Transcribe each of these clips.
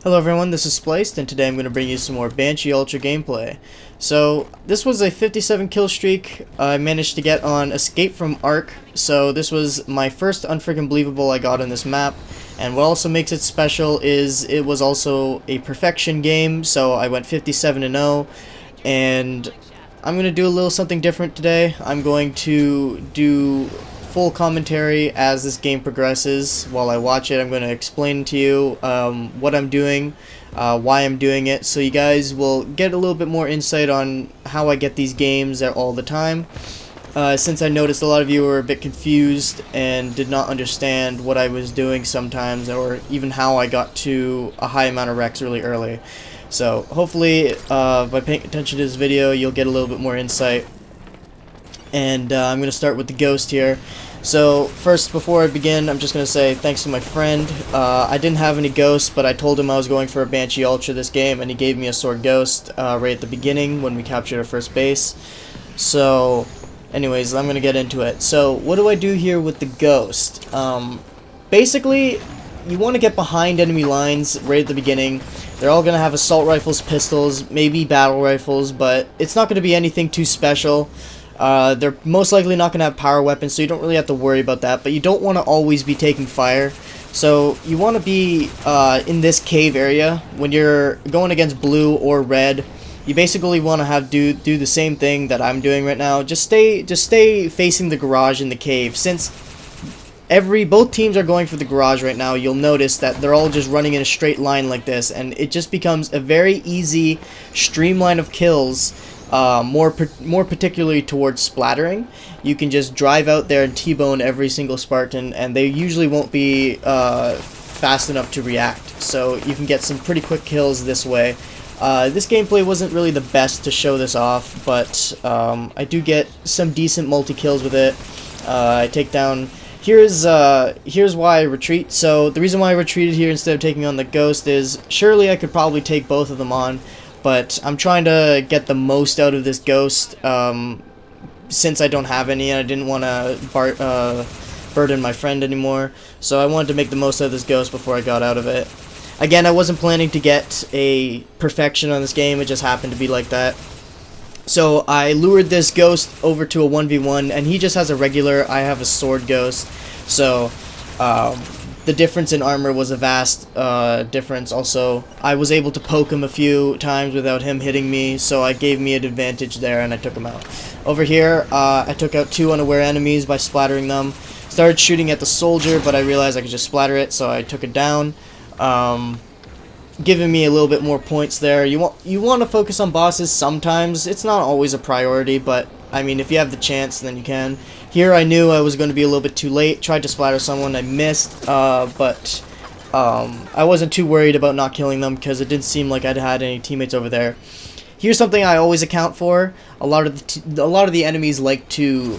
Hello everyone, this is Spliced, and today I'm going to bring you some more Banshee Ultra gameplay. So, this was a 57 kill streak I managed to get on Escape from Ark, so this was my first unfreaking believable I got on this map, and what also makes it special is it was also a perfection game, so I went 57-0, and I'm going to do a little something different today. I'm going to do full commentary as this game progresses. While I watch it, I'm going to explain to you what I'm doing, why I'm doing it, so you guys will get a little bit more insight on how I get these games all the time. Since I noticed a lot of you were a bit confused and did not understand what I was doing sometimes, or even how I got to a high amount of wrecks really early. So hopefully by paying attention to this video you'll get a little bit more insight. And I'm going to start with the ghost here. So first, before I begin, I'm just going to say thanks to my friend. I didn't have any ghosts, but I told him I was going for a Banshee Ultra this game, and he gave me a sword ghost right at the beginning when we captured our first base. So anyways, I'm going to get into it. So what do I do here with the ghost? Basically, you want to get behind enemy lines right at the beginning. They're all going to have assault rifles, pistols, maybe battle rifles, but it's not going to be anything too special. They're most likely not going to have power weapons, so you don't really have to worry about that, but you don't want to always be taking fire. So you want to be in this cave area when you're going against blue or red. You basically want to do the same thing that I'm doing right now. Just stay facing the garage in the cave. Since both teams are going for the garage right now, you'll notice that they're all just running in a straight line like this, and it just becomes a very easy streamline of kills. More particularly towards splattering. You can just drive out there and T-bone every single Spartan, and they usually won't be fast enough to react. So you can get some pretty quick kills this way. This gameplay wasn't really the best to show this off, but I do get some decent multi-kills with it. I take down... Here's why I retreat. So the reason why I retreated here instead of taking on the ghost is surely I could probably take both of them on, but I'm trying to get the most out of this ghost since I don't have any, and I didn't want to burden my friend anymore. So I wanted to make the most out of this ghost before I got out of it. Again, I wasn't planning to get a perfection on this game, it just happened to be like that. So I lured this ghost over to a 1v1, and he just has a regular, I have a sword ghost. So the difference in armor was a vast difference. Also, I was able to poke him a few times without him hitting me, so it gave me an advantage there, and I took him out. Over here, I took out two unaware enemies by splattering them. Started shooting at the soldier, but I realized I could just splatter it, so I took it down. Giving me a little bit more points there. You want to focus on bosses sometimes. It's not always a priority, but I mean, if you have the chance, then you can. Here I knew I was going to be a little bit too late. Tried to splatter someone, I missed, but I wasn't too worried about not killing them because it didn't seem like I'd had any teammates over there. Here's something I always account for. A lot of the enemies like to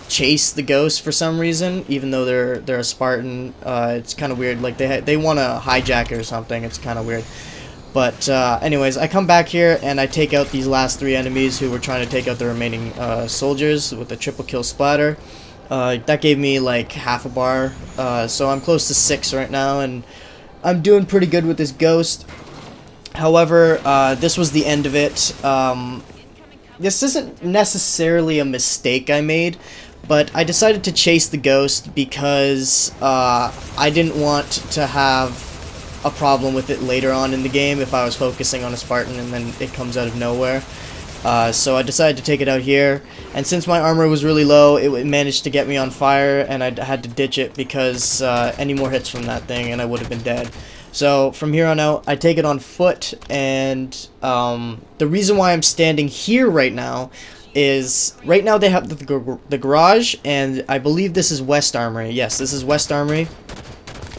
chase the ghost for some reason, even though they're a Spartan. It's kind of weird. Like they want to hijack it or something. It's kind of weird. But anyways, I come back here and I take out these last three enemies who were trying to take out the remaining soldiers with a triple kill splatter. That gave me like half a bar, so I'm close to 6 right now, and I'm doing pretty good with this ghost. However, this was the end of it. This isn't necessarily a mistake I made, but I decided to chase the ghost because I didn't want to have a problem with it later on in the game if I was focusing on a Spartan and then it comes out of nowhere. So I decided to take it out here, and since my armor was really low, it managed to get me on fire, and I had to ditch it because any more hits from that thing and I would have been dead. So from here on out, I take it on foot, and the reason why I'm standing here right now is right now they have the garage, and I believe this is West Armory. Yes, this is West Armory.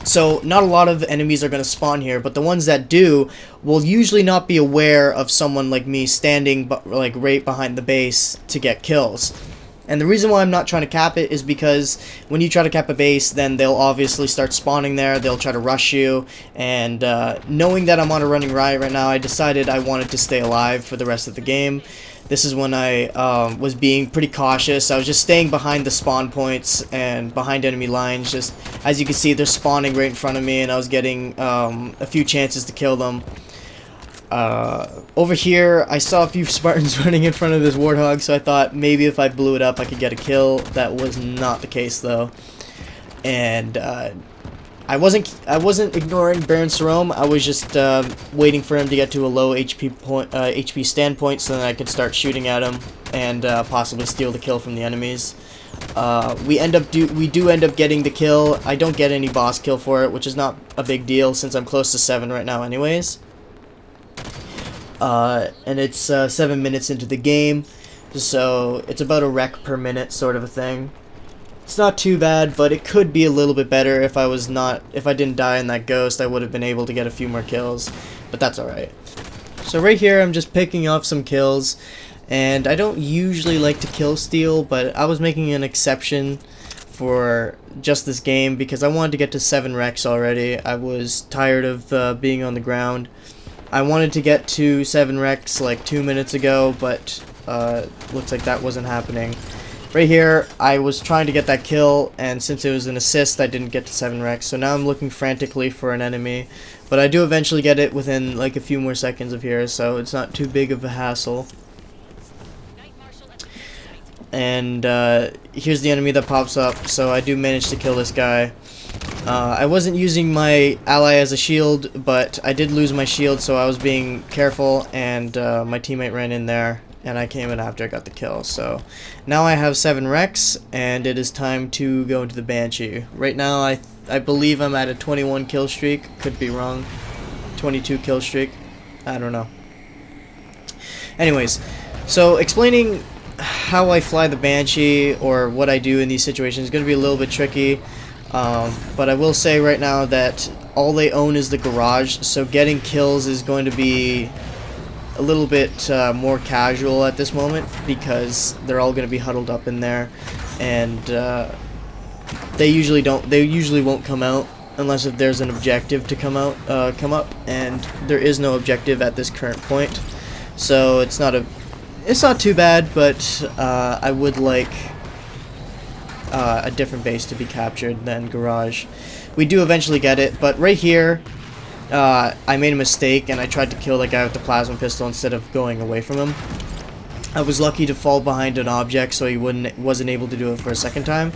So not a lot of enemies are going to spawn here, but the ones that do will usually not be aware of someone like me standing like right behind the base to get kills. And the reason why I'm not trying to cap it is because when you try to cap a base, then they'll obviously start spawning there, they'll try to rush you, and knowing that I'm on a running riot right now, I decided I wanted to stay alive for the rest of the game. This is when I was being pretty cautious. I was just staying behind the spawn points and behind enemy lines. Just as you can see, they're spawning right in front of me, and I was getting a few chances to kill them. Over here, I saw a few Spartans running in front of this Warthog, so I thought maybe if I blew it up, I could get a kill. That was not the case, though. And I wasn't ignoring Baron Sarom. I was just waiting for him to get to a low HP standpoint, so then I could start shooting at him and possibly steal the kill from the enemies. We do end up getting the kill. I don't get any boss kill for it, which is not a big deal since I'm close to 7 right now, anyways. And it's 7 minutes into the game, so it's about a wreck per minute sort of a thing. It's not too bad, but it could be a little bit better. If I didn't die in that ghost, I would have been able to get a few more kills, but that's alright. So right here, I'm just picking off some kills, and I don't usually like to kill steal, but I was making an exception for just this game because I wanted to get to 7 wrecks already. I was tired of being on the ground. I wanted to get to 7 wrecks like 2 minutes ago, but looks like that wasn't happening. Right here, I was trying to get that kill, and since it was an assist, I didn't get to 7 wrecks, so now I'm looking frantically for an enemy. But I do eventually get it within like a few more seconds of here, so it's not too big of a hassle. And here's the enemy that pops up, so I do manage to kill this guy. I wasn't using my ally as a shield, but I did lose my shield, so I was being careful, and my teammate ran in there, and I came in after I got the kill. So now I have 7 wrecks, and it is time to go into the Banshee. Right now, I believe I'm at a 21 kill streak. Could be wrong. 22 kill streak. I don't know. Anyways, so explaining how I fly the Banshee or what I do in these situations is going to be a little bit tricky. But I will say right now that all they own is the garage, so getting kills is going to be a little bit more casual at this moment because they're all going to be huddled up in there, and they usually won't come out unless if there's an objective to come up, and there is no objective at this current point, so it's not too bad, but I would like a different base to be captured than garage. We do eventually get it, but right here I made a mistake and I tried to kill the guy with the plasma pistol instead of going away from him. I was lucky to fall behind an object so he wasn't able to do it for a second time,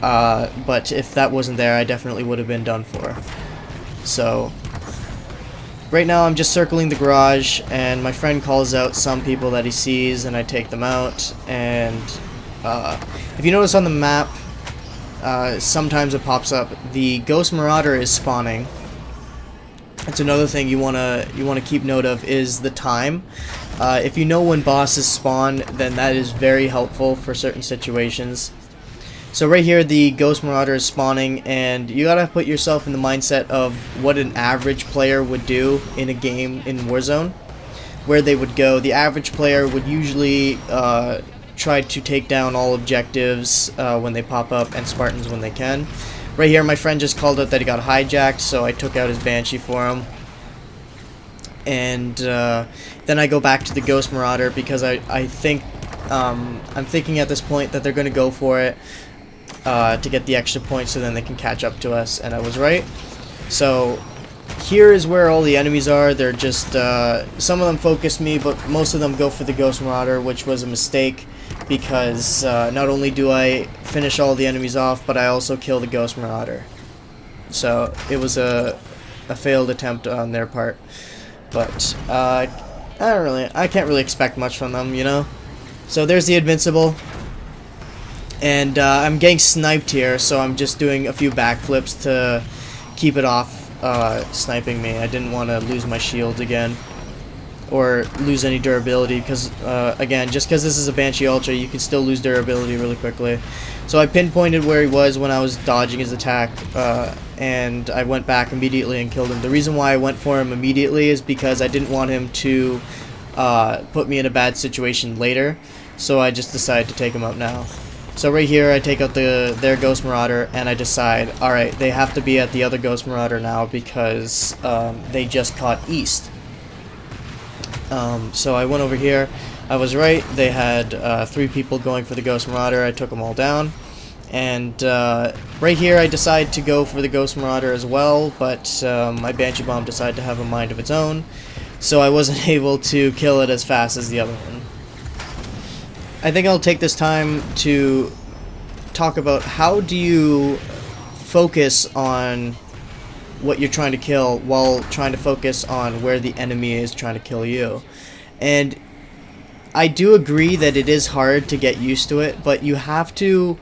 but if that wasn't there, I definitely would have been done for. So right now I'm just circling the garage, and my friend calls out some people that he sees, and I take them out. And if you notice on the map, sometimes it pops up. The Ghost Marauder is spawning. That's another thing you wanna keep note of is the time. If you know when bosses spawn, then that is very helpful for certain situations. So right here, the Ghost Marauder is spawning, and you gotta put yourself in the mindset of what an average player would do in a game in Warzone, where they would go. The average player would usually try to take down all objectives when they pop up, and Spartans when they can. Right here, my friend just called out that he got hijacked, so I took out his Banshee for him. And then I go back to the Ghost Marauder because I'm thinking at this point that they're going to go for it to get the extra points so then they can catch up to us, and I was right. So here is where all the enemies are. They're just, some of them focus me, but most of them go for the Ghost Marauder, which was a mistake because not only do I finish all the enemies off, but I also kill the Ghost Marauder. So it was a failed attempt on their part. But I can't really expect much from them, you know? So there's the Invincible. And I'm getting sniped here, so I'm just doing a few backflips to keep it off sniping me. I didn't want to lose my shield again, or lose any durability, because again, just because this is a Banshee Ultra, you can still lose durability really quickly. So I pinpointed where he was when I was dodging his attack, and I went back immediately and killed him. The reason why I went for him immediately is because I didn't want him to put me in a bad situation later. so I just decided to take them out now. So right here, I take out their Ghost Marauder, and I decide, alright, they have to be at the other Ghost Marauder now because they just caught East. So I went over here. I was right. They had 3 people going for the Ghost Marauder. I took them all down. And right here, I decide to go for the Ghost Marauder as well, but my Banshee Bomb decided to have a mind of its own, so I wasn't able to kill it as fast as the other one. I think I'll take this time to talk about how do you focus on what you're trying to kill while trying to focus on where the enemy is trying to kill you. And I do agree that it is hard to get used to it, but you have to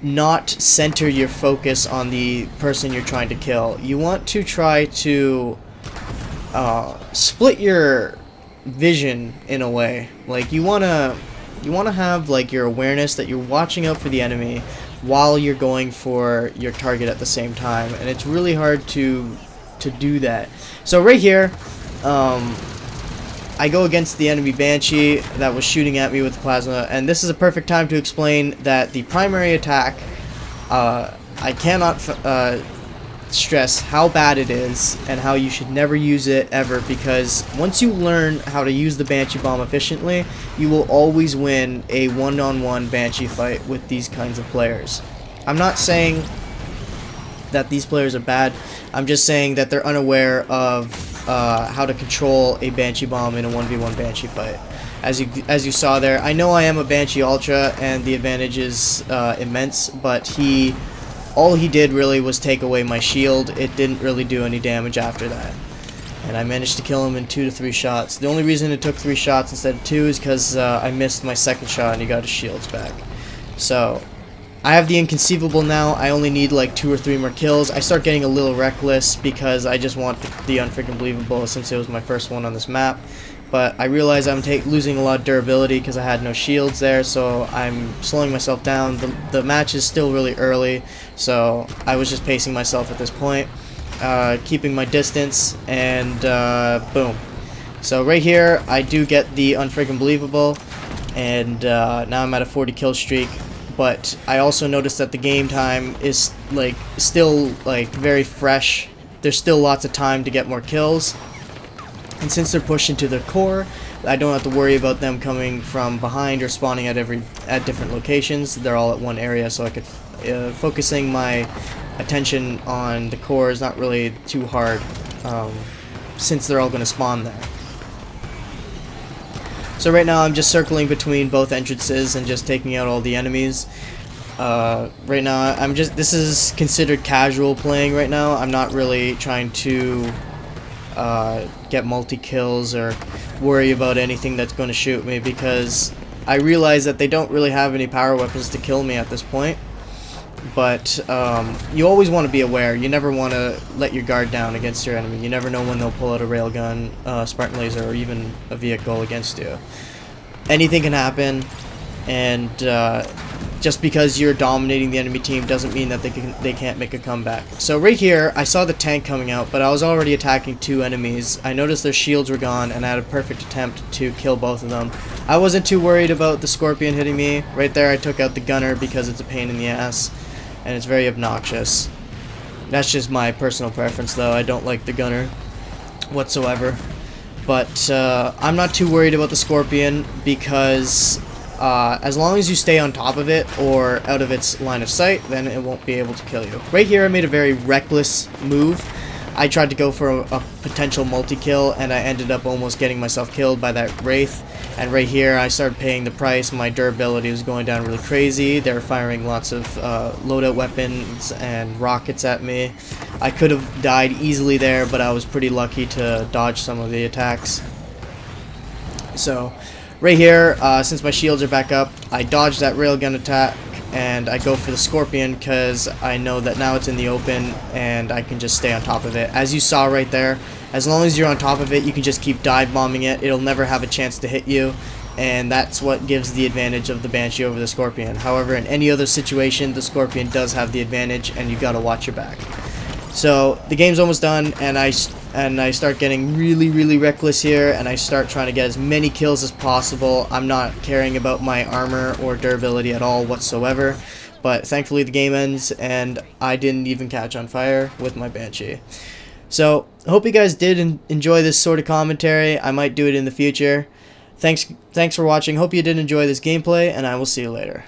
not center your focus on the person you're trying to kill. You want to try to split your vision in a way. Like you wanna have like your awareness that you're watching out for the enemy while you're going for your target at the same time, and it's really hard to do that. So right here, I go against the enemy Banshee that was shooting at me with plasma, and this is a perfect time to explain that the primary attack, I cannot stress how bad it is and how you should never use it ever, because once you learn how to use the Banshee Bomb efficiently, you will always win a one-on-one Banshee fight with these kinds of players. I'm not saying that these players are bad, I'm just saying that they're unaware of how to control a Banshee Bomb in a 1v1 Banshee fight. As you saw there, I know I am a Banshee Ultra and the advantage is immense, but all he did really was take away my shield. It didn't really do any damage after that. And I managed to kill him in 2 to 3 shots. The only reason it took 3 shots instead of 2 is because I missed my second shot and he got his shields back. So I have the inconceivable now. I only need like 2 or 3 more kills. I start getting a little reckless because I just want the unfreaking believable since it was my first one on this map. But I realize I'm losing a lot of durability because I had no shields there, so I'm slowing myself down. The match is still really early, so I was just pacing myself at this point, keeping my distance, and boom. So right here, I do get the unfreaking believable, and now I'm at a 40 kill streak. But I also noticed that the game time is still very fresh. There's still lots of time to get more kills. And since they're pushed into their core, I don't have to worry about them coming from behind or spawning at different locations. They're all at one area, so I could focusing my attention on the core is not really too hard, since they're all going to spawn there. So right now I'm just circling between both entrances and just taking out all the enemies. Right now this is considered casual playing right now. I'm not really trying to get multi-kills or worry about anything that's going to shoot me, because I realize that they don't really have any power weapons to kill me at this point. But you always want to be aware. You never want to let your guard down against your enemy. You never know when they'll pull out a railgun, Spartan laser, or even a vehicle against you. Anything can happen, and just because you're dominating the enemy team doesn't mean that they can't make a comeback. So right here, I saw the tank coming out, but I was already attacking 2 enemies. I noticed their shields were gone, and I had a perfect attempt to kill both of them. I wasn't too worried about the Scorpion hitting me. Right there, I took out the gunner because it's a pain in the ass, and it's very obnoxious. That's just my personal preference, though. I don't like the gunner whatsoever. But I'm not too worried about the Scorpion because as long as you stay on top of it or out of its line of sight, then it won't be able to kill you. Right here, I made a very reckless move. I tried to go for a potential multi-kill, and I ended up almost getting myself killed by that Wraith. And right here, I started paying the price. My durability was going down really crazy. They were firing lots of loadout weapons and rockets at me. I could have died easily there, but I was pretty lucky to dodge some of the attacks. So right here, since my shields are back up, I dodged that railgun attack, and I go for the Scorpion because I know that now it's in the open and I can just stay on top of it. As you saw right there, as long as you're on top of it, you can just keep dive bombing it. It'll never have a chance to hit you, and that's what gives the advantage of the Banshee over the Scorpion. However, in any other situation, the Scorpion does have the advantage, and you gotta watch your back. So the game's almost done, and I and I start getting really reckless here, and I start trying to get as many kills as possible. I'm not caring about my armor or durability at all whatsoever, but thankfully the game ends and I didn't even catch on fire with my Banshee. So I hope you guys did enjoy this sort of commentary. I might do it in the future. Thanks for watching. Hope you did enjoy this gameplay, and I will see you later.